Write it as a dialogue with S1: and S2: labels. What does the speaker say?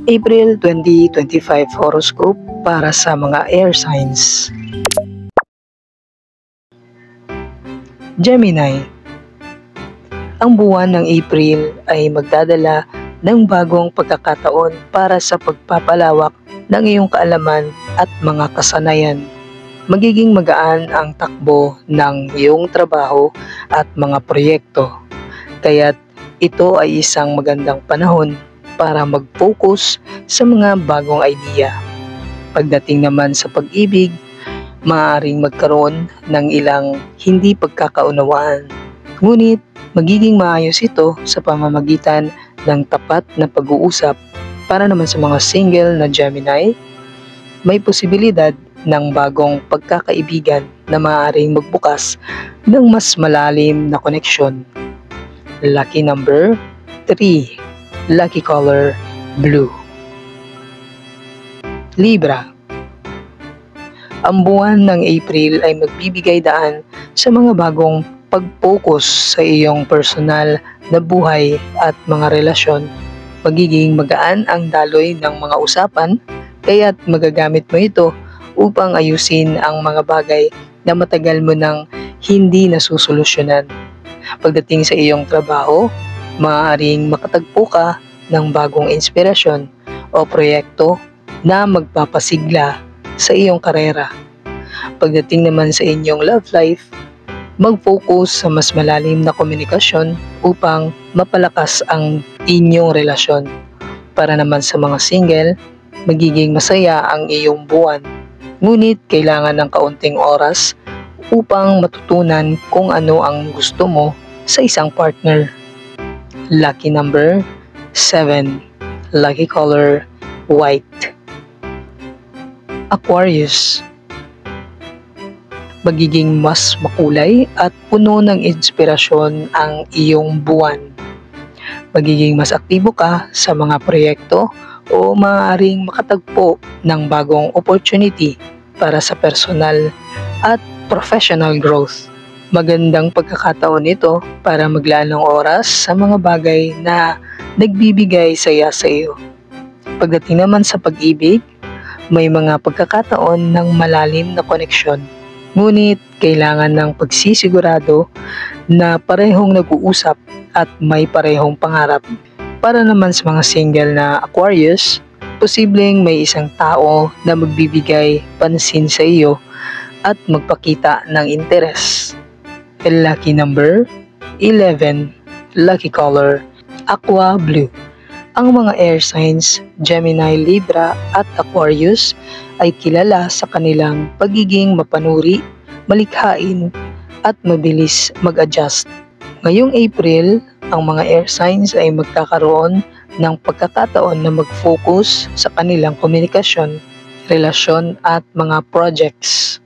S1: April 2025 horoscope para sa mga air signs. Gemini. Ang buwan ng April ay magdadala ng bagong pagkakataon para sa pagpapalawak ng iyong kaalaman at mga kasanayan. Magiging magaan ang takbo ng iyong trabaho at mga proyekto. Kaya't ito ay isang magandang panahon para mag-focus sa mga bagong idea. Pagdating naman sa pag-ibig, maaaring magkaroon ng ilang hindi pagkakaunawaan. Ngunit magiging maayos ito sa pamamagitan ng tapat na pag-uusap. Para naman sa mga single na Gemini, may posibilidad ng bagong pagkakaibigan na maaaring magbukas ng mas malalim na koneksyon. Lucky number 3. Lucky color, blue. Libra. Ang buwan ng April ay magbibigay daan sa mga bagong pag-focus sa iyong personal na buhay at mga relasyon. Magiging magaan ang daloy ng mga usapan, kaya't magagamit mo ito upang ayusin ang mga bagay na matagal mo nang hindi nasusolusyonan. Pagdating sa iyong trabaho, maaaring makatagpo ka ng bagong inspirasyon o proyekto na magpapasigla sa iyong karera. Pagdating naman sa inyong love life, mag-focus sa mas malalim na komunikasyon upang mapalakas ang inyong relasyon. Para naman sa mga single, magiging masaya ang iyong buwan. Ngunit kailangan ng kaunting oras upang matutunan kung ano ang gusto mo sa isang partner. Lucky number 7. Lucky color, white. Aquarius. Magiging mas makulay at puno ng inspirasyon ang iyong buwan. Magiging mas aktibo ka sa mga proyekto o maaaring makatagpo ng bagong opportunity para sa personal at professional growth. Magandang pagkakataon ito para maglaan ng oras sa mga bagay na nagbibigay saya sa iyo. Pagdating naman sa pag-ibig, may mga pagkakataon ng malalim na koneksyon. Ngunit kailangan ng pagsisigurado na parehong nag-uusap at may parehong pangarap. Para naman sa mga single na Aquarius, posibleng may isang tao na magbibigay pansin sa iyo at magpakita ng interes. Lucky number 11. Lucky color, aqua blue. Ang mga air signs, Gemini, Libra at Aquarius ay kilala sa kanilang pagiging mapanuri, malikhain at mabilis mag-adjust. Ngayong April, ang mga air signs ay magkakaroon ng pagkakataon na mag-focus sa kanilang komunikasyon, relasyon at mga projects.